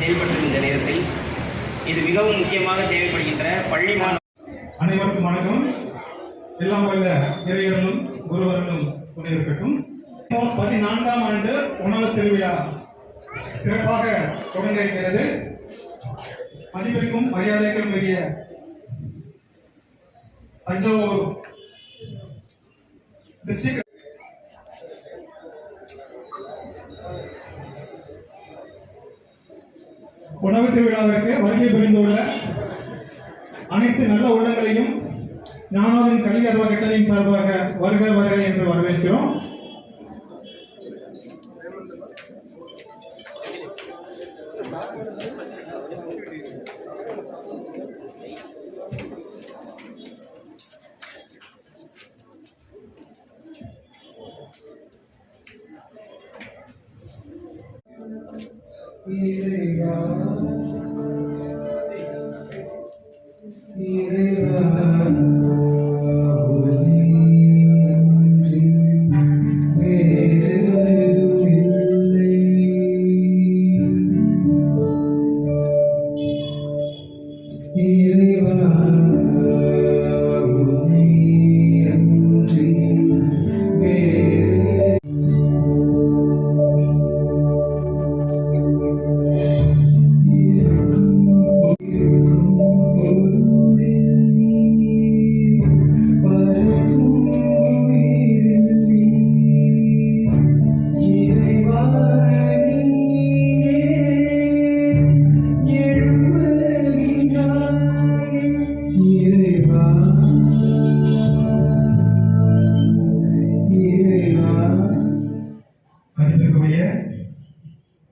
செயல்படுத்துகின்ற நேரத்தில் இது மிகவும் முக்கியமாக தேவைப்படுகின்ற பள்ளி அனைவருக்கும் வணக்கம். எல்லாம் வல்ல இறையர்களும் குருவர்களும் துணை இருக்கட்டும். 14ஆம் ஆண்டு உணவு திருவிழா சிறப்பாக தொடங்க இருக்கிறது. மதிப்பிற்கும் மரியாதைக்கும் உரிய தஞ்சாவூர் டிஸ்ட்ரிக்ட் உணவு திருவிழாவிற்கு வருகை புரிந்துள்ள அனைத்து நல்ல உள்ளங்களையும் ஞானோதயம் கல்வி அறக்கட்டளையின் சார்பாக வருக வருக என்று வரவேற்கிறோம்.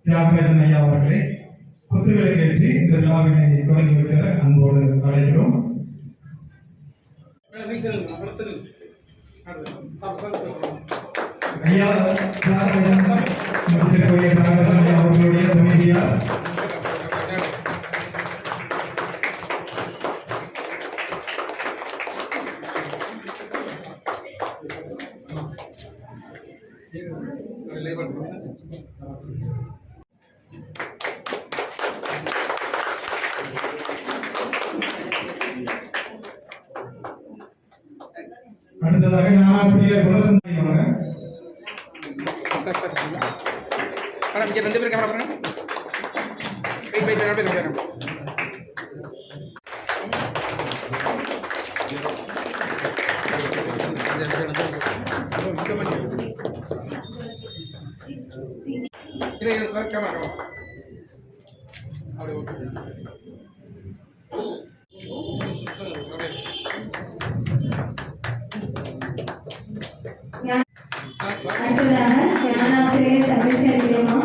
தியாகராஜன் ஐயா அவர்களை குத்துவிளக்கு ஏற்றி இந்த விழாவினை தொடங்கி வைக்கிற அன்போடு அழைக்கிறோம். ஐயா தியாகராஜன் அவர்களுடைய துணைவியார் அடுத்ததாக ஆசிரியர் குணசந்தன் அவர்கள் ரெண்டு பேரும் கேமரா பாருங்க. சார் கேமரா அப்படியே அடுத்ததாக ஞானாசிரியர் தமிழ்ச்செல்வியம்மா.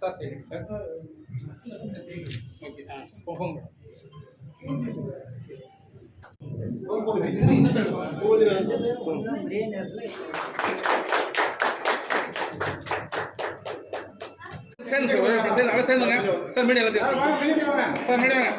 சார் சரி சார் ஓகே போங்க சேர்ந்து சார் சேர்ந்துங்க சார் மீடியா எல்லாத்தையும் சார் மீடியாங்க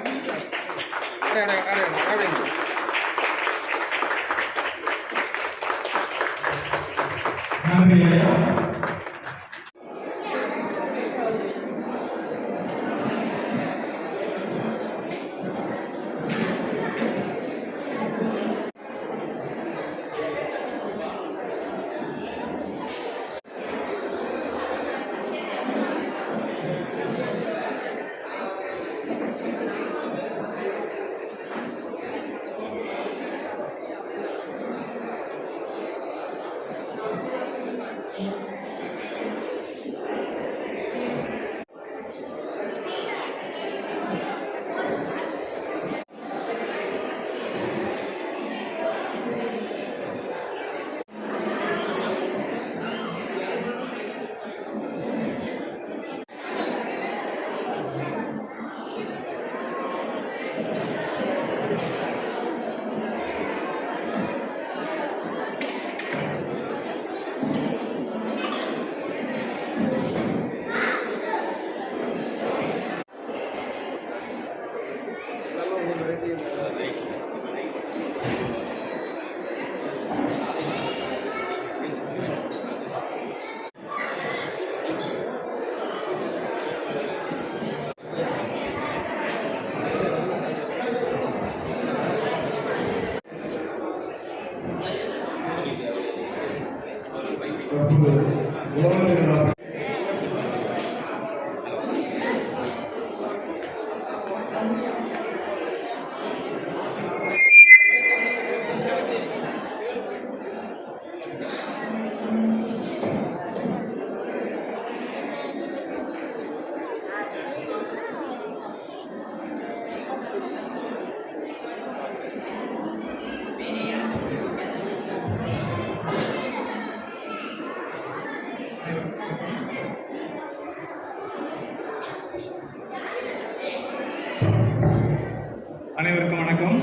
அனைவருக்கும் வணக்கம்.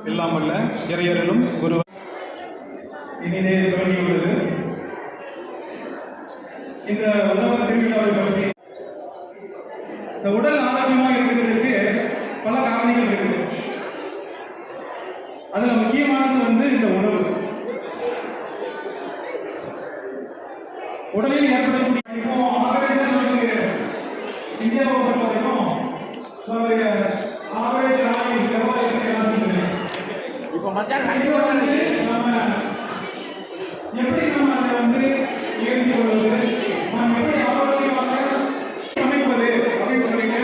எல்லாம் வல்ல இறையருளும் குரு இனிதே தொடங்கியுள்ளது. இந்த உணவு திருவிழாவை பற்றி இந்த உடல் ஆரோக்கியமாக இருக்கிறதுக்கு பல காரணிகள் இருக்குது. அதுல முக்கியமானது இந்த உணவு. உடலில் ஏற்படக்கூடிய இந்தியாவை பொறுத்த வரைக்கும் இப்போ மச்சான் நம்ம எப்படி நம்ம அதை ஏற்றி கொள்வது, நம்ம எப்படி ஆரோக்கியமாக சமைப்பது அப்படின்னு சொல்லிட்டு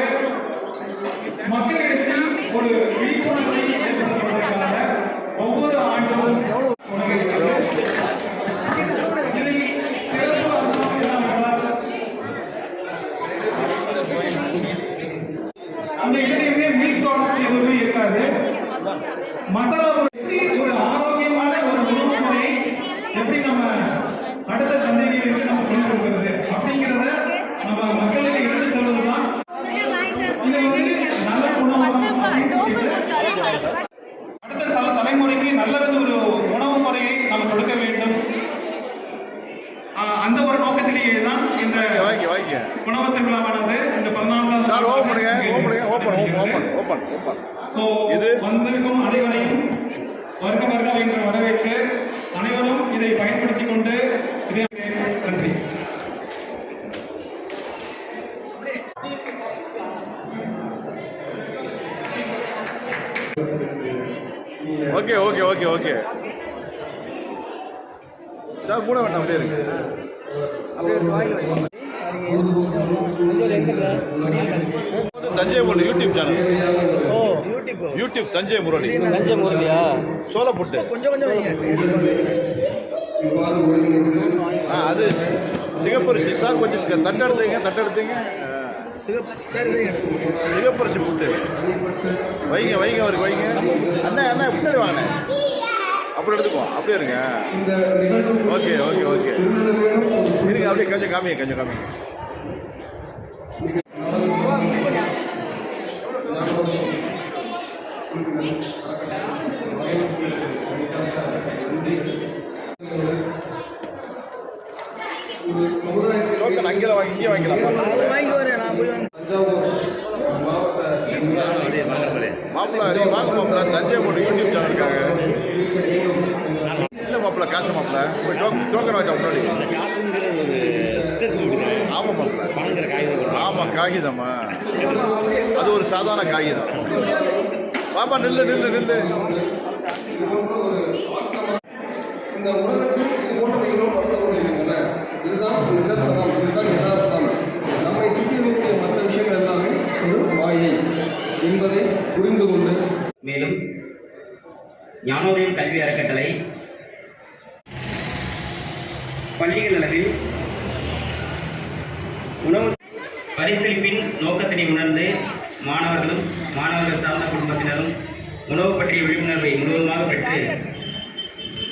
மக்களிடத்தில் ஒரு விழிப்புணர்வை ஏற்படுத்துவதற்காக ஒவ்வொரு ஆண்டும் அந்த இதுலையுமே மீட் ப்ராடக்ட்ஸ் எதுவுமே இருக்காது. மசாலா ஒரு ஆரோக்கியமான ஒரு உணவு முறை எப்படி நம்ம அடுத்த சந்தைகளுக்கு நம்ம சொல்லிக் கொடுக்கிறது அப்படிங்கிறத நம்ம மக்களுக்கு எடுத்து சொல்வதுதான் இது நல்ல உணவு. அடுத்த தலைமுறைக்கு நல்லது ஒரு உணவு முறையை நம்ம கொடுக்க வேண்டும். அந்த ஒரு நோக்கத்திலேயே தான் இந்த உணவு திருவிழாவானது இந்த 14வது வந்திருக்கும் அனைவரையும் வருக வருக என்று வரவேற்று அனைவரும் இதை பயன்படுத்திக் கொண்டு நன்றி. Okay okay okay okay sir கூட வேண்டாம் அப்படியே இருக்கு. Thanjai Murali YouTube channel. YouTube Thanjai Murali. Thanjai முரளியா? சோளப்புட்டு. அது சிகப்பரிசி சார். கொஞ்சம் தட்டெடுத்தீங்க. சிகப்பரிசி புட்டு வைங்க அவருக்கு வைங்க. அண்ணா பின்னாடி வாங்க. அப்புறம் எடுத்துக்குவோம். அப்படியே இருங்க. ஓகே ஓகே ஓகே இருங்க. அப்படியே கொஞ்சம் காமிங்க. அங்கே வாங்கிக்கலாம். மாப்பிள்ள வாங்க மாப்பிள்ள. தஞ்சை போட்டு யூடியூப் சேனலுக்காக இல்லை மாப்பிள்ள. காசு மாப்பிள்ள டோக்கன் வாங்கிட்டோம் முன்னாடி. ஆமாம் மாப்பிள்ள. ஆமாம் காகிதம்மா. அது ஒரு சாதாரண காகிதம். பாப்பா நில்லு. இந்த உலகத்தில் இதுதான் யதார்த்தம். நம்மை சுற்றி இருக்கக்கூடிய மற்ற விஷயங்கள் எல்லாமே ஒரு மாயை என்பதை புரிந்து கொண்டு மேலும் ஞானோதயம் கல்வி அறக்கட்டளை பள்ளிகள் அளவில் உணவு பரிசளிப்பின் நோக்கத்தினை உணர்ந்து மாணவர்கள் சார்ந்த குடும்பத்தினரும் உணவு பற்றிய விழிப்புணர்வை முழுவதுமாக பெற்று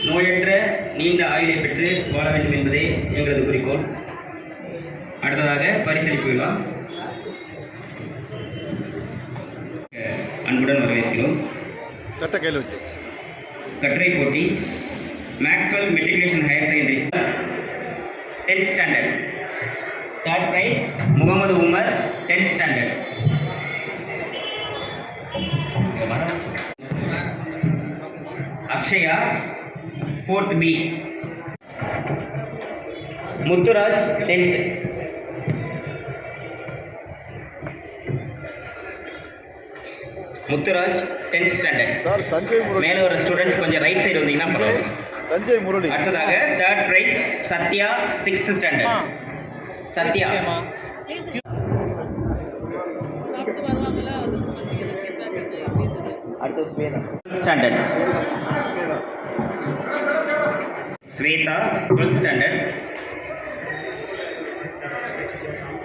நோயற்ற நீண்ட ஆயுளை பெற்று வாழ வேண்டும் என்பதே எங்களது குறிக்கோள். அடுத்ததாக பரிசளிப்பு விழா. அன்புடன் வரவேற்கிறோம். கட்டுரை போட்டி Maxwell matriculation higher secondary school 10th standard. Third prize Mohammed Umar 10th standard. Akshaya 4th B. Muthuraj 10th. Muthuraj 10th standard. Sir Thanjai மேலே ஒரு ஸ்டூடெண்ட்ஸ் கொஞ்சம் ரைட் சைடு வந்தீங்கன்னா பரவாயில்ல. தஞ்சை முரளி. அடுத்ததாக third prize Sathya 6th standard. Sathya சாப்பிட்டு வருவாங்களா அதுக்கு மத்தியில் கேட்டாங்க எப்படி இருந்தது அடுத்து Shweta standard. Shweta 12th standard.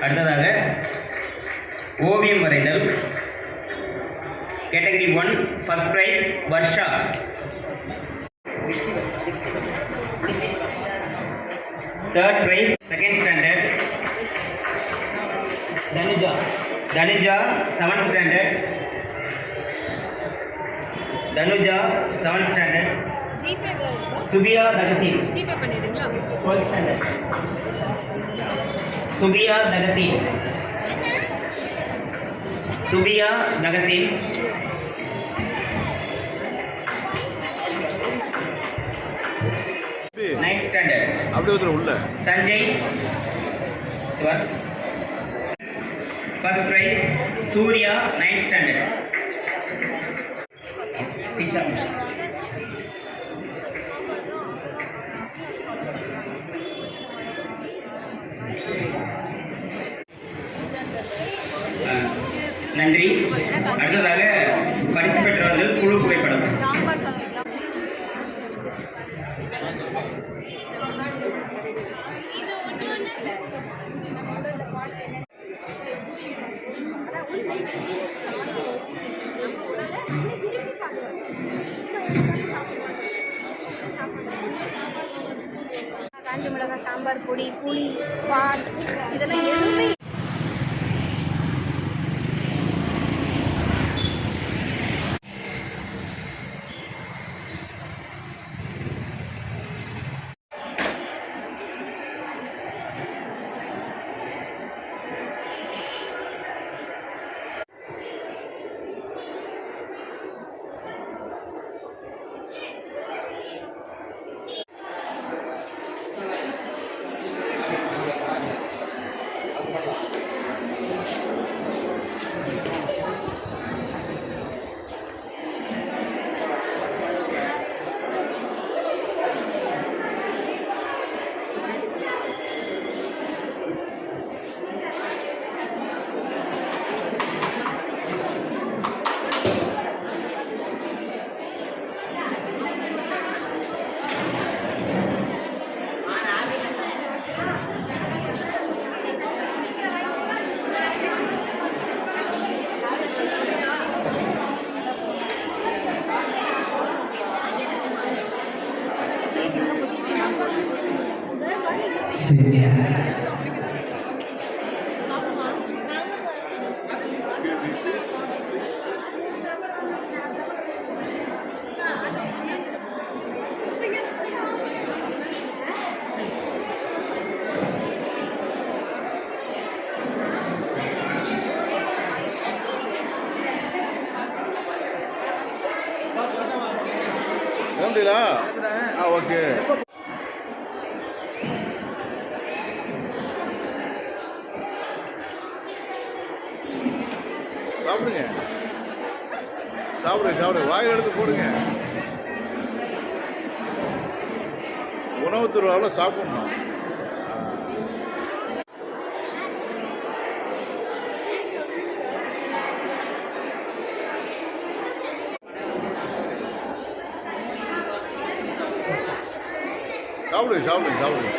அடுத்ததாக ஓவியம் வரைதல் category 1 first prize Varsha. Third prize second standard Thanuja. Thanuja 7th standard. Thanuja 7th standard. GPay Subiya Thakseen GPay பண்ணிடுங்களா 12th standard. Subiya Thakseen. Subiya Thakseen. Ninth standard. அப்படி ஒருத்தர் உள்ள. Sanjay first prize Surya 9th standard. நன்றி. அடுத்ததாக பரிசு பெற்றவர்கள் குழு புகைப்படம். சாம்பார் சாப்பிடலாம் இது ஒன்று காஞ்ச மிளகாய் சாம்பார் பொடி புளி பால் இதெல்லாம் எதுவுமே கிளம்பிட்டீங்களா? ஓகே. சாப்பிடுங்க சாப்பிடுங்க சாப்பிடுங்க வாயில் எடுத்து போடுங்க. உணவு திருவிழாவில் சாப்பிடணும். சாப்பிடுங்க சாப்பிடுங்க சாப்பிடுங்க.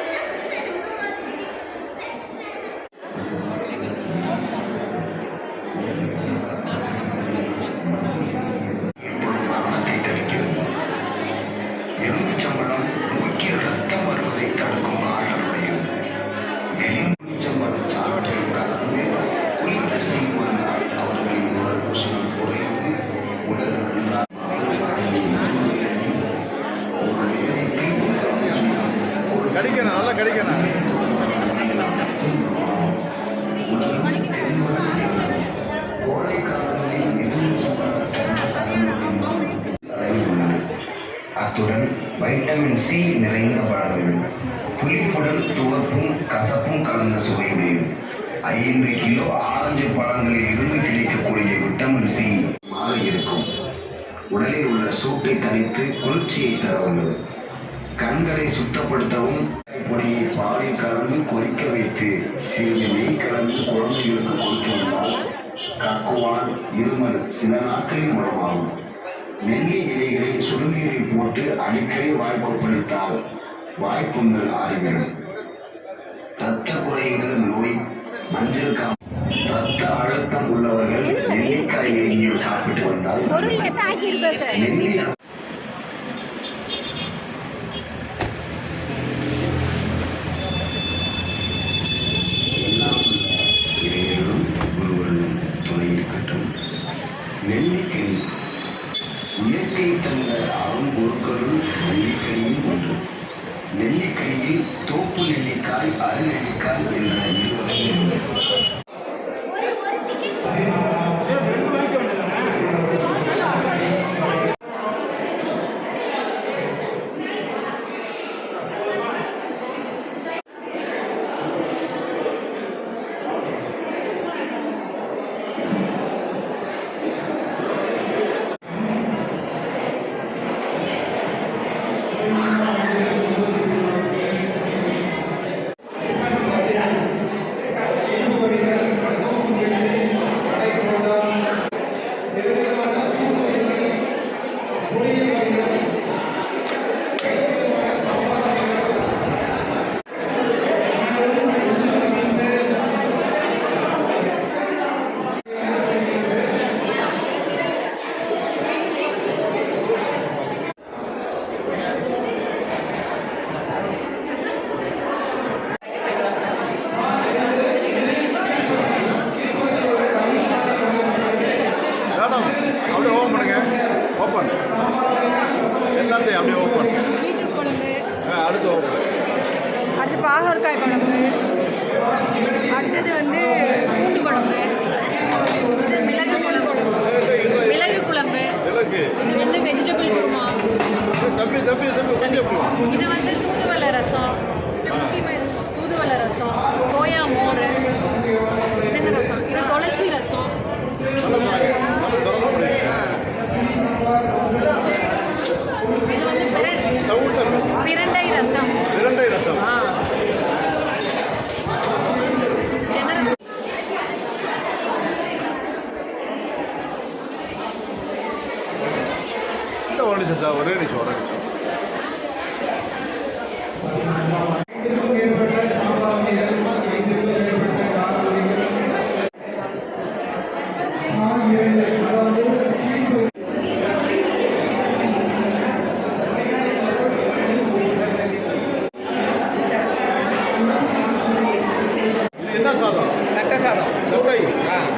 கடிக்கணும் நல்லா கடிக்கணும். அத்துடன் வைட்டமின் சி நிறைந்த பழங்கள், புளிப்புடன் துவர்ப்பும் கசப்பும் கலந்த சுவையுடையது. 5 கிலோ ஆரஞ்சு பழங்களில் இருந்து கிடைக்கக்கூடிய விட்டமின் சி இருக்கும். உடலில் உள்ள சூட்டை தணித்து குளிர்ச்சியை தர உள்ளது. கண்களை சுத்தப்படுத்தவும் பொடியை பாலில் கலந்து கொதிக்க வைத்து சிறிது நெய் கலந்து குழந்தைகளுக்கு கொடுத்து வந்தால் கக்குவான், இருமல் சில நாட்களில் குணமாகும். நெல்லி இலைகளை சுடுநீரில் போட்டு அடிக்கடி வாய்க்கொப்பளித்தால் வாய்ப்புண்கள் ஆறிவிடும். இரத்த குறைகள் நோய், மஞ்சள் காமாலை, இரத்த அழுத்தம் உள்ளவர்கள் நெல்லிக்காய் நெய்யில் சாப்பிட்டு வந்தால் நெல்லி எல்லாம் இறைவனும் ஒருவரும் துணை இருக்கட்டும். நெல்லிக்கை இயற்கை தந்த அரும்பொருட்களும் நெல்லிக்கையும் ஒன்று. நெல்லிக்கையில் தோப்பு நெல்லிக்காய், அருநெல்லிக்காய் என்ற இருவரும் அப்படியே ஓப்பன் பண்ணுங்க. ஓப்பன் எல்லாத்தையும் அப்படியே ஓப்பன். பீட்ரூட் குழம்பு, அடுத்து ஓப்பன். அடுத்து பாகற்காய் குழம்பு, அடுத்தது வந்து பூண்டு குழம்பு, இது மிளகு குழம்பு, மிளகு குழம்பு, இது வந்து வெஜிடபிள் குருமா, தம்பி தம்பி தம்பி கொஞ்சம் எப்படி இது வந்து தூதுவளை ரசம், தூதுவளை ரசம், சோயா மோர், என்ன ரசம், இது துளசி ரசம், இது வந்து பிரண்டை ரசம். பிரண்டை ரசம். என்ன ரசம்? ஒரு நிமிஷம் சார், ஒரே நிமிஷம் ஒரே நிமிஷம். என்ன சாதம்? தட்டை சாதம். தட்டை.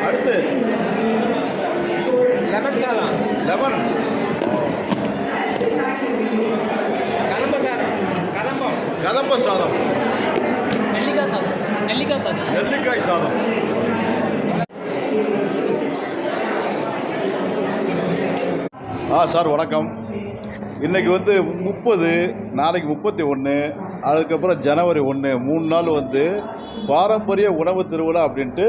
அடுத்து லெமன் சாதம். லெமன். கதம்ப சாதம். கதம்ப சாதம். நெல்லிக்காய் சாதம். நெல்லிக்காய் சாதம். நெல்லிக்காய் சாதம். சார் வணக்கம். இன்றைக்கி வந்து 30, நாளைக்கு 31, அதுக்கப்புறம் ஜனவரி 1, 3 நாள் வந்து பாரம்பரிய உணவு திருவிழா அப்படின்ட்டு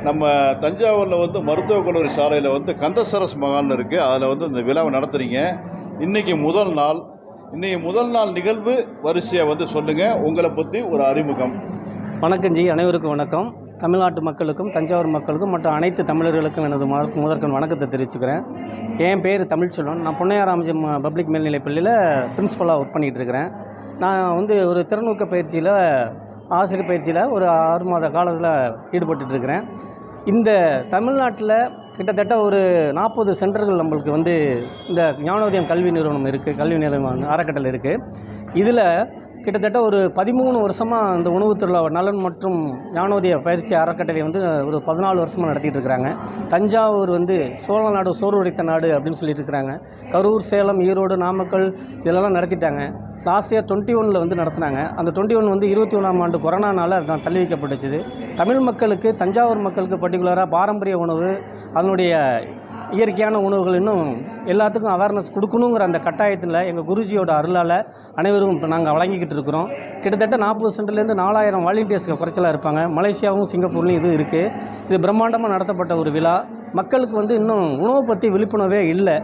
நம்ம தஞ்சாவூரில் வந்து மருத்துவக் கல்லூரி சாலையில் வந்து கந்தசரஸ் மகால்னு இருக்குது. அதில் வந்து இந்த விழாவை நடத்துகிறீங்க. இன்றைக்கி முதல் நாள் நிகழ்வு வரிசையை வந்து சொல்லுங்கள். உங்களை பற்றி ஒரு அறிமுகம். வணக்கம் ஜி, அனைவருக்கும் வணக்கம். தமிழ்நாட்டு மக்களுக்கும் தஞ்சாவூர் மக்களுக்கும் மற்றும் அனைத்து தமிழர்களுக்கும் எனது முதற்கண் வணக்கத்தை தெரிவிச்சுக்கிறேன். என் பேர் தமிழ்ச்செல்வன். நான் பொன்னையாராமஜம் பப்ளிக் மேல்நிலைப் பள்ளியில் பிரின்ஸிபலாக ஒர்க் பண்ணிகிட்ருக்கிறேன். நான் வந்து ஒரு திறனூக்க பயிற்சியில், ஆசிரியர் பயிற்சியில் ஒரு 6 மாத காலத்தில் ஈடுபட்டுருக்கிறேன். இந்த தமிழ்நாட்டில் கிட்டத்தட்ட ஒரு 40 சென்டர்கள் நம்மளுக்கு வந்து இந்த ஞானோதயம் கல்வி நிறுவனம் இருக்குது, கல்வி நிறுவனம் அறக்கட்டளை இருக்குது. இதில் கிட்டத்தட்ட ஒரு 13 வருஷமாக இந்த உணவு திருவிழா நலன் மற்றும் ஞானோதய பயிற்சி அறக்கட்டளை வந்து ஒரு 14 வருஷமாக நடத்திட்டு இருக்கிறாங்க. தஞ்சாவூர் வந்து சோழ நாடு சோறு உடைத்த நாடு அப்படின்னு சொல்லிட்டு இருக்கிறாங்க. கரூர், சேலம், ஈரோடு, நாமக்கல் இதெல்லாம் நடத்திட்டாங்க. லாஸ்ட் இயர் 21 வந்து நடத்தினாங்க. அந்த 21 வந்து 21ஆம் ஆண்டு கொரோனானால் தான் தள்ளி வைக்கப்பட்டுச்சு. தமிழ் மக்களுக்கு, தஞ்சாவூர் மக்களுக்கு பர்டிகுலராக பாரம்பரிய உணவு, அதனுடைய இயற்கையான உணவுகள் இன்னும் எல்லாத்துக்கும் அவேர்னஸ் கொடுக்கணுங்கிற அந்த கட்டாயத்தில் எங்கள் குருஜியோட அருளால் அனைவரும் இப்போ நாங்கள் வழங்கிக்கிட்டு இருக்கிறோம். கிட்டத்தட்ட 40 சென்டர்லேருந்து 4000 வாலண்டியர்ஸ்க்கு குறைச்சலாக இருப்பாங்க. மலேசியாவும் சிங்கப்பூர்லேயும் இது இருக்குது. இது பிரம்மாண்டமாக நடத்தப்பட்ட ஒரு விழா. மக்களுக்கு வந்து இன்னும் உணவை பற்றி விழிப்புணர்வே இல்லை.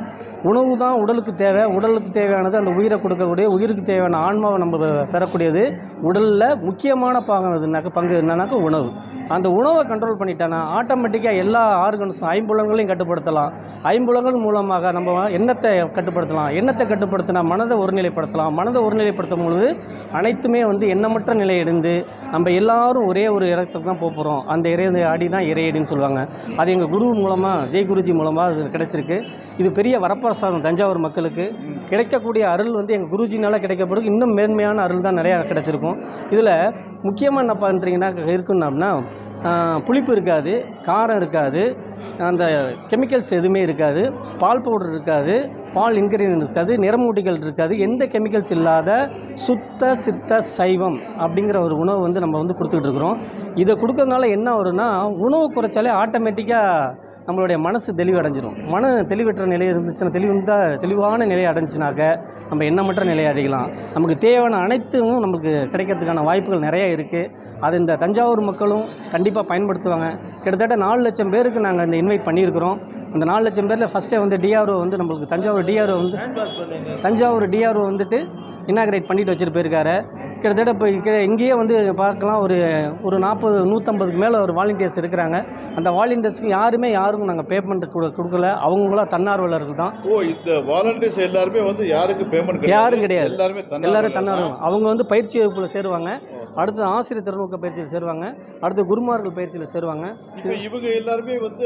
உணவு தான் உடலுக்கு தேவை. உடலுக்கு தேவையானது அந்த உயிரை கொடுக்கக்கூடிய, உயிருக்கு தேவையான ஆன்மாவை நம்ம பெறக்கூடியது. உடலில் முக்கியமான பங்கு என்னன்னாக்கா உணவு. அந்த உணவை கண்ட்ரோல் பண்ணிட்டானா ஆட்டோமேட்டிக்காக எல்லா ஆர்கன்ஸும் ஐம்புலங்களையும் கட்டுப்படுத்தலாம். ஐம்புலங்கள் மூலமாக நம்ம எண்ணத்தை கட்டுப்படுத்தலாம். எண்ணத்தை கட்டுப்படுத்தினா மனதை ஒருநிலைப்படுத்தலாம். மனதை ஒருநிலைப்படுத்தும் பொழுது அனைத்துமே வந்து எண்ணமற்ற நிலையடைந்து நம்ம எல்லாரும் ஒரே ஒரு இடத்துக்கு தான் போகிறோம். அந்த அடி தான் இறையடின்னு சொல்லுவாங்க. அது எங்கள் குரு மூலமாக, ஜெய் குருஜி மூலமாக அது கிடச்சிருக்கு. இது பெரிய வரப்பிரசாதம் தஞ்சாவூர் மக்களுக்கு. கிடைக்கக்கூடிய அருள் வந்து எங்கள் குருஜினால் கிடைக்கப்படும். இன்னும் மேன்மையான அருள் தான் நிறையா கிடச்சிருக்கும். இதில் முக்கியமாக என்ன பண்ணுறீங்கன்னா இருக்குன்னா புளிப்பு இருக்காது, காரம் இருக்காது, அந்த கெமிக்கல்ஸ் எதுவுமே இருக்காது, பால் பவுடர் இருக்காது, பால் இன்கிரீடியன்ட் இருக்காது, நிறமூட்டிகள் இருக்காது, எந்த கெமிக்கல்ஸ் இல்லாத சுத்த சித்த சைவம் அப்படிங்கிற ஒரு உணவு வந்து நம்ம வந்து கொடுத்துக்கிட்டு இருக்கிறோம். இதை கொடுக்கறதுனால என்ன வரும்னா, உணவு குறைச்சாலே ஆட்டோமேட்டிக்காக நம்மளுடைய மனசு தெளிவடைஞ்சிடும். மன தெளிவற்ற நிலை இருந்துச்சுன்னா, தெளிவான நிலையை அடைஞ்சினாக்க நம்ம எண்ணமற்ற நிலையை அடையலாம். நமக்கு தேவையான அனைத்தும் நம்மளுக்கு கிடைக்கிறதுக்கான வாய்ப்புகள் நிறையா இருக்குது. அது இந்த தஞ்சாவூர் மக்களும் கண்டிப்பாக பயன்படுத்துவாங்க. கிட்டத்தட்ட 4 லட்சம் பேருக்கு நாங்கள் இந்த இன்வைட் பண்ணியிருக்கிறோம். அந்த 4 லட்சம் பேரில் ஃபஸ்ட்டே வந்து டிஆர்ஓ வந்து நம்மளுக்கு தஞ்சாவூர் டிஆர்ஓ வந்துட்டு இனாகிரேட் பண்ணிட்டு வச்சுட்டு போயிருக்காரு. கிட்டத்தட்ட இப்போ இங்கேயே வந்து பார்க்கலாம், ஒரு 150-150க்கு மேலே ஒரு வாலண்டியர்ஸ் இருக்கிறாங்க. அந்த வாலண்டியர்ஸ்க்கு யாருக்கும் நாங்கள் பேமெண்ட் கொடுக்கல. அவங்களாம் தன்னார்வலர்கள் தான். இந்த வாலண்டியர்ஸ் எல்லாருமே வந்து யாரும் கிடையாது, எல்லாரும் தன்னார்வம். அவங்க வந்து பயிற்சி வகுப்பில் சேருவாங்க. அடுத்து ஆசிரியர் திறனூக்க பயிற்சியில் சேருவாங்க. அடுத்து குருமார்கள் பயிற்சியில் சேருவாங்க. இவங்க எல்லாருமே வந்து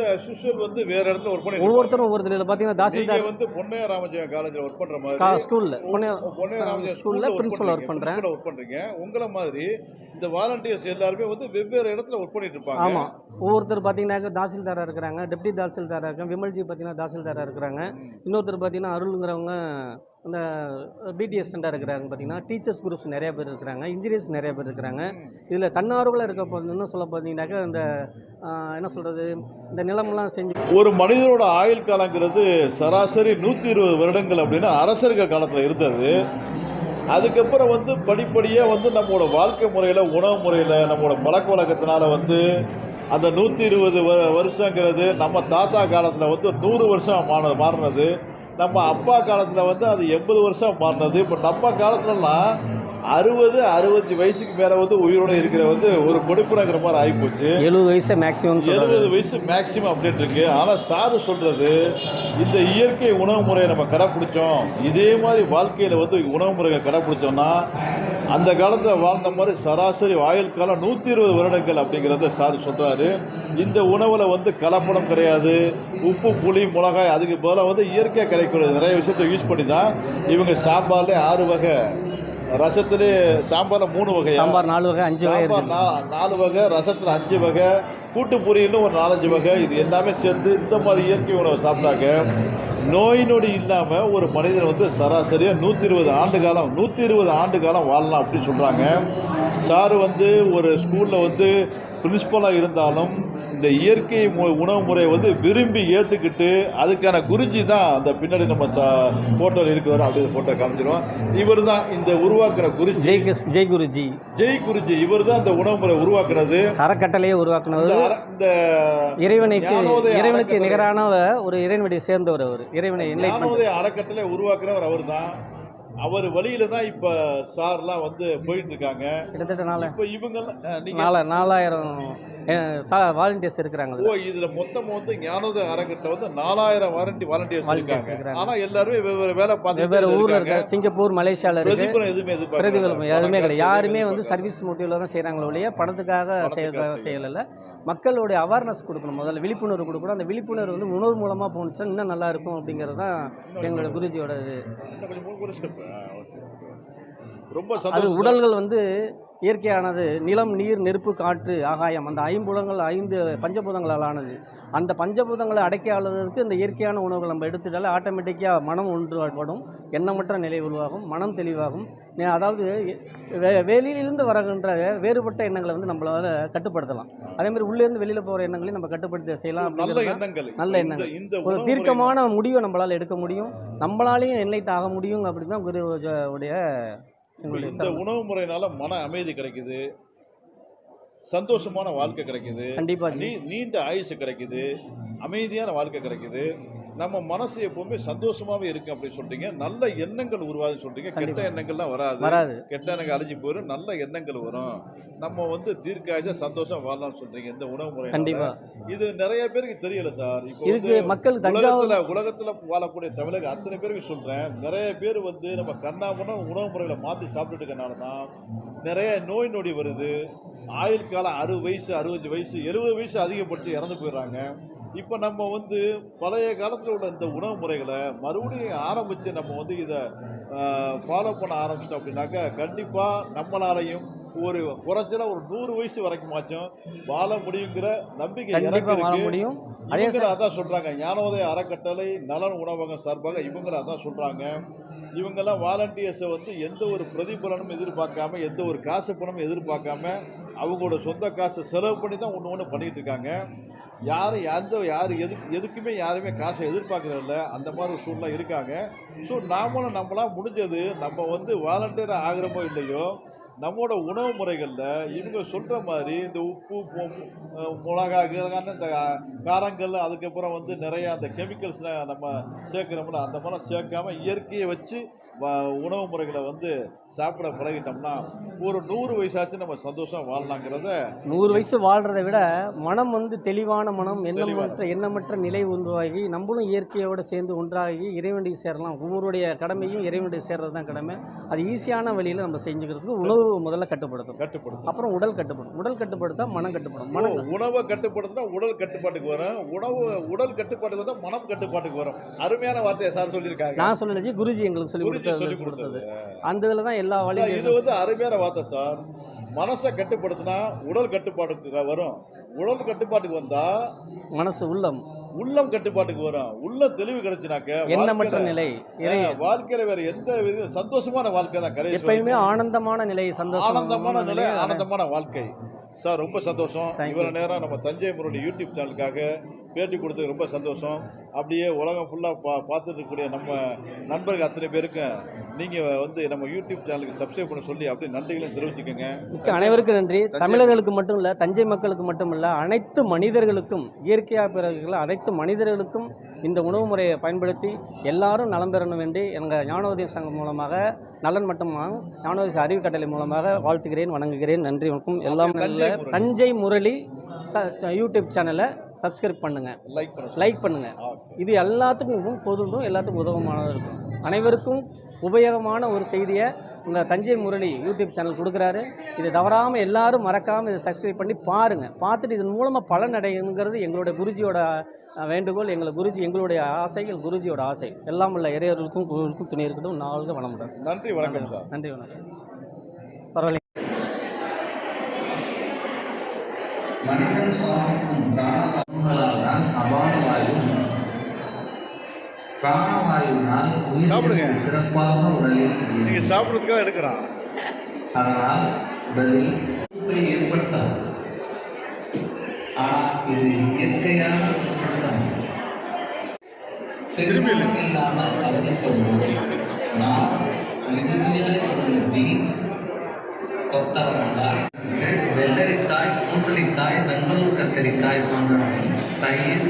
வந்து வேற இடத்துல ஒர்க் பண்ணி ஒவ்வொருத்தரும் ஒவ்வொருத்தர் பார்த்தீங்கன்னா தாசில்தார் வந்து பொன்னையா ராமஜெயம் காலேஜில் ஒர்க் பண்ணுற மாதிரி ஸ்கூலில் பொன்னையா ராமஜெயம் ஸ்கூலில் பிரின்சிபல் ஒர்க் பண்ணுறேன். ஒர்க் பண்ணுறீங்க. உங்களை மாதிரி இந்த வாலண்டியர்ஸ் எல்லாருமே வந்து வெவ்வேறு இடத்துல ஒர்க் பண்ணிட்டு இருப்பாங்க. ஆமாம், ஒவ்வொருத்தர் பார்த்தீங்கன்னாக்க தாசில்தாராக இருக்கிறாங்க, டெப்டி தாசில்தாராக இருக்காங்க, விமல்ஜி பார்த்தீங்கன்னா தாசில்தாராக இருக்கிறாங்க. இன்னொருத்தர் பார்த்தீங்கன்னா அருளுங்கிறவங்க அந்த பிடிஎஸ் சென்டர் இருக்கிறாங்க. பார்த்தீங்கன்னா டீச்சர்ஸ் குரூப்ஸ் நிறைய பேர் இருக்கிறாங்க, இன்ஜினியர்ஸ் நிறைய பேர் இருக்கிறாங்க. இதில் தன்னார்வலாக இருக்க போதுன்னு சொல்ல பார்த்தீங்கன்னாக்கா இந்த என்ன சொல்கிறது, இந்த நிலமெல்லாம் செஞ்சு ஒரு மனிதனோட ஆயுள் காலங்கிறது சராசரி 120 வருடங்கள் அப்படின்னு அரசர்கள் காலத்தில் இருந்தது. அதுக்கப்புறம் வந்து படிப்படியாக வந்து நம்மளோட வாழ்க்கை முறையில், உணவு முறையில், நம்மளோட பழக்க வழக்கத்தினால வந்து அந்த 120 வருஷங்கிறது நம்ம தாத்தா காலத்தில் வந்து 100 வருஷம் மாறினது. நம்ம அப்பா காலத்தில் வந்து அது 80 வருஷம் மாறினது. இப்போ நம்ம காலத்துலலாம் 60-65 வயசுக்கு மேலே வந்து உயிரோடு இருக்கிற வந்து ஒரு பொடிப்புறங்கிற மாதிரி ஆகிப்போச்சு. 70 வயசு மேக்ஸிமம், 70 வயசு மேக்ஸிமம் அப்படின்னு இருக்கு. ஆனால் சாரு சொல்கிறது, இந்த இயற்கை உணவு முறையை நம்ம கடைப்பிடிச்சோம், இதே மாதிரி வாழ்க்கையில் வந்து உணவு முறையை கடைப்பிடிச்சோம்னா அந்த காலத்தில் வாழ்ந்த மாதிரி சராசரி ஆயுள் காலம் 120 வருடங்கள் அப்படிங்கிறத சாரு சொல்கிறாரு. இந்த உணவில் வந்து கலப்படம் கிடையாது, உப்பு புளி மிளகாய், அதுக்கு பதிலாக வந்து இயற்கையாக கிடைக்கிற நிறைய விஷயத்தை யூஸ் பண்ணி தான் இவங்க சாம்பார்லேயே 6 வகை, ரசத்துலே சாம்பாரில் 3 வகை, சாம்பார் 4 வகை, 5 வகை, சாம்பார் 4 வகை, ரசத்தில் 5 வகை, கூட்டு பொரியலும் ஒரு 4-5 வகை, இது எல்லாமே சேர்த்து இந்த மாதிரி இயற்கை உணவை சாப்பிட்டாக்க நோய் நொடி இல்லாமல் ஒரு மனிதன் வந்து சராசரியாக 120 ஆண்டு காலம் வாழலாம் அப்படின்னு சொல்கிறாங்க. சாரு வந்து ஒரு ஸ்கூலில் வந்து பிரின்சிபலாக இருந்தாலும் இந்த இயற்கை உணவு முறையை வந்து விரும்பி ஏற்றுக்கிட்டு அதுக்கான குருஜி தான் அந்த பின்னாடி நம்ம ஃபோட்டோவில் இருக்கிறார். அப்படியே ஃபோட்டோ காமிச்சிடுவோம். இவர் தான் இந்த உருவாக்குற குருஜி, ஜெய் குருஜி. இவர் தான் இந்த உணவு முறை உருவாக்குறது, அறக்கட்டளையே உருவாக்குனது. இந்த இறைவனுக்கு நிகரான ஒரு இறைவனை சேர்ந்தவர். அவர் இறைவனை அறக்கட்டளை உருவாக்குறவர் அவர் தான். அவர் வழியில தான் இப்ப சார்லாம் வந்து போயிட்டு இருக்காங்க. கிட்டத்தட்ட இப்போ இவங்க 4000 வாலண்டியர்ஸ் இருக்கிறாங்க. இதுல மொத்தம் வந்து ஞானோதய அறக்கட்டளை வந்து 4000 வாலண்டியர்ஸ் இருக்காங்க. ஆனா எல்லாருமே வெவ்வேறு வேலை பார்த்து வெவ்வேறு ஊர்ல இருக்காங்க. சிங்கப்பூர், மலேசியால இருக்கு. பிரதிபலம் எதுவுமே கிடையாது. யாருமே வந்து சர்வீஸ் மோட்டிவ்ல தான் செய்யறாங்களோ ஒழிய பணத்துக்காக செய்யல. மக்களுடைய அவேர்னஸ் கொடுக்கணும், முதல்ல விழிப்புணர்வு கொடுக்கணும். அந்த விழிப்புணர்வு வந்து உணர்வு மூலமாக போணுச்சுன்னா இன்னும் நல்லா இருக்கும் அப்படிங்கிறது தான் எங்களோட குருஜியோட இது. அது உடல்கள் வந்து இயற்கையானது, நிலம், நீர், நெருப்பு, காற்று, ஆகாயம், அந்த 5 பஞ்சபூதங்களால் ஆனது. அந்த பஞ்சபூதங்களை அடக்கி ஆளுவதற்கு இந்த இயற்கையான உணவுகள் நம்ம எடுத்துட்டாலே ஆட்டோமேட்டிக்காக மனம் ஒன்றுபடும், எண்ணமற்ற நிலை உருவாகும், மனம் தெளிவாகும். அதாவது வெளியிலிருந்து வருகின்ற வேறுபட்ட எண்ணங்களை வந்து நம்மளால கட்டுப்படுத்தலாம். அதேமாதிரி உள்ளேருந்து வெளியில் போகிற எண்ணங்களையும் நம்ம கட்டுப்படுத்த செய்யலாம். நல்ல எண்ணங்கள், ஒரு தீர்க்கமான முடிவை நம்மளால் எடுக்க முடியும், நம்மளாலேயும் என்லைட் ஆக முடியும். அப்படி தான் குருவுடைய இந்த உணவு முறையினால மன அமைதி கிடைக்குது, சந்தோஷமான வாழ்க்கை கிடைக்குது, கண்டிப்பா நீண்ட ஆயுசு கிடைக்குது. அமைதியான வாழ்க்கை கிடைக்குது. நம்ம மனசு எப்பவுமே சந்தோஷமாவே இருக்கு அப்படின்னு சொல்றீங்க. நல்ல எண்ணங்கள் உருவாதுன்னு சொல்றீங்க. கெட்ட எண்ணங்கள்லாம் வராது. கெட்ட எண்ணங்கள் அழிஞ்சு போயிடும், நல்ல எண்ணங்கள் வரும். நம்ம வந்து தீர்க்காய சந்தோஷம் வாழலாம்னு சொல்றீங்க இந்த உணவு முறை. கண்டிப்பா இது நிறைய பேருக்கு தெரியல சார். இப்போ இதுக்கு மக்கள் உலகத்துல வாழக்கூடிய தமிழக அத்தனை பேருக்கு சொல்றேன், நிறைய பேர் வந்து நம்ம கண்ணாமண்ணா உணவு முறைகளை மாற்றி சாப்பிட்டுட்டு இருக்கனால தான் நிறைய நோய் நொடி வருது. ஆயுள் காலம் 60 வயசு 65 வயசு 70 வயசு அதிகபட்சம் இறந்து போயிடுறாங்க. இப்போ நம்ம வந்து பழைய காலத்தில் உள்ள இந்த உணவு முறைகளை மறுபடியும் ஆரம்பித்து நம்ம வந்து இதை ஃபாலோ பண்ண ஆரம்பிச்சிட்டோம் அப்படின்னாக்கா கண்டிப்பாக நம்மளாலையும் ஒரு குறைச்சல ஒரு 100 வயசு வரைக்குமாச்சும் வாழ முடியுங்கிற நம்பிக்கை இருக்கு. அதான் சொல்றாங்க, ஞானோதய அறக்கட்டளை நலன் உணவகம் சார்பாக இவங்களும் அதான் சொல்றாங்க. இவங்கெல்லாம் வாலண்டியர்ஸை வந்து எந்த ஒரு பிரதிபலனும் எதிர்பார்க்காம, எந்த ஒரு காசு பணமும் எதிர்பார்க்காம அவங்களோட சொந்த காசை செலவு பண்ணி தான் ஒன்று பண்ணிட்டு இருக்காங்க. எதுக்குமே யாருமே காசை எதிர்பார்க்கறதில்ல. அந்த மாதிரி ஒரு சூழ்நிலை இருக்காங்க. ஸோ நம்மளாம் முடிஞ்சது நம்ம வந்து வாலண்டியர் ஆகிறோமோ இல்லையோ, நம்மளோட உணவு முறைகளில் இவங்க சொல்கிற மாதிரி இந்த உப்பு மிளகா இந்த காரங்கள், அதுக்கப்புறம் வந்து நிறையா அந்த கெமிக்கல்ஸ்லாம் நம்ம சேர்க்குறோம்ல, அந்த மாதிரிலாம் சேர்க்காம இயற்கையை வச்சு உணவு முறைகளை வந்து சாப்பிட பழகிட்டோம்னா ஒரு 100 வயசாச்சும் நம்ம சந்தோஷம் வாழலாங்கிறத. 100 வயசு வாழ்கிறத விட மனம் வந்து தெளிவான மனம், எண்ணமற்ற நிலை உருவாகி நம்மளும் இயற்கையோடு சேர்ந்து ஒன்றாகி இறைவனுடைய சேரலாம். ஒவ்வொருடைய கடமையும் இறைவனுடைய சேர்றது தான் கடமை. அது ஈஸியான வழியில் நம்ம செஞ்சுக்கிறதுக்கு உணவு முதல்ல கட்டுப்படுத்தும். அப்புறம் உடல் கட்டுப்படுத்தா மனம் கட்டுப்படும். உணவை கட்டுப்படுத்தினா உடல் கட்டுப்பாட்டுக்கு வரும். உடல் கட்டுப்பாட்டுக்கு வந்தால் மனம் கட்டுப்பாட்டுக்கு வரும். அருமையான வார்த்தையை சார் சொல்லியிருக்காங்க. நான் சொல்லி குருஜி எங்களுக்கு சொல்லி கொடுத்தது. அந்த இதில் தான் எல்லா வழியும். இது வந்து அருமையான வார்த்தை சார். மனசை கட்டுப்படுத்தினா உடல் கட்டுப்பாட்டுக்கு வரும். உடல் கட்டுப்பாட்டுக்கு வந்தா மனசு உள்ளம் கட்டுப்பாட்டுக்கு வரும். உள்ள தெளிவு கிடைச்சினாக்க எண்ணமற்ற நிலை வாழ்க்கையில வேற எந்த சந்தோஷமான வாழ்க்கை தான் கிடையாது. எப்பயுமே ஆனந்தமான நிலை, ஆனந்தமான வாழ்க்கை சார். ரொம்ப சந்தோஷம். இவ்வளவு நேரம் நம்ம தஞ்சை முரளி யூடியூப் சேனலுக்காக பேட்டி கொடுத்தது ரொம்ப சந்தோஷம். அப்படியே உலகம் ஃபுல்லாக பார்த்துட்டு இருக்கக்கூடிய நம்ம நண்பர்கள் அத்தனை பேருக்கு நீங்கள் வந்து நம்ம யூடியூப் சேனலுக்கு சப்ஸ்கிரைப் பண்ண சொல்லி அப்படி நன்றிகளும் தெரிவிச்சுக்கோங்க. அனைவருக்கும் நன்றி. தமிழர்களுக்கு மட்டும் இல்லை, தஞ்சை மக்களுக்கு மட்டும் இல்லை, அனைத்து மனிதர்களுக்கும், இயற்கையாக பிறகு அனைத்து மனிதர்களுக்கும் இந்த உணவு முறையை பயன்படுத்தி எல்லாரும் நலம் பெறணும் வேண்டி எங்கள் ஞானோதய சங்கம் மூலமாக, நலன் மட்டுமாக ஞானோதய அறிவு கட்டளை மூலமாக வாழ்த்துகிறேன், வணங்குகிறேன். நன்றி, வணக்கம். எல்லாம் தஞ்சை முரளி யூடியூப் சேனலை சப்ஸ்கிரைப் பண்ணுங்கள், லைக் பண்ணுங்கள். இது எல்லாத்துக்கும் பொதுந்தும், எல்லாத்துக்கும் உதவமானதாக இருக்கும். அனைவருக்கும் உபயோகமான ஒரு செய்தியை உங்கள் தஞ்சை முரளி யூடியூப் சேனல் கொடுக்குறாரு. இதை தவறாமல் எல்லாரும் மறக்காமல் இதை சப்ஸ்கிரைப் பண்ணி பாருங்கள். பார்த்துட்டு இதன் மூலமாக பலன் அடையுங்கிறது எங்களுடைய குருஜியோட வேண்டுகோள், எங்களுடைய ஆசைகள், குருஜியோட ஆசை. எல்லாம் உள்ள இறையர்களுக்கும் துணை இருக்கட்டும். நாளுக்கு வணக்கம். நன்றி, வணக்கம் சார். நன்றி, வணக்கம். பரவாயில்ல. மனிதன் சுவாசிக்கும் பிராணவாயுகளால் தான் அபான வாயு. பிராணவாயுனால் உயிர் சிறப்பாக உடலில் நீங்க சாப்பிடுறதுக்காக எடுக்கிறான். ஆனால் பதில் ஏற்படுத்தாது. ஆனால் இது இயற்கையான சுத்தம். செல்வம் இல்லாமல் அவதிப்படுவது நான் மிகுதியாக பீன்ஸ், கொத்தவரங்காய், வெள்ளரிக்காய், பூசணிக்காய், பெங்களூர் கத்தரிக்காய் போன்றவை, தயிர்,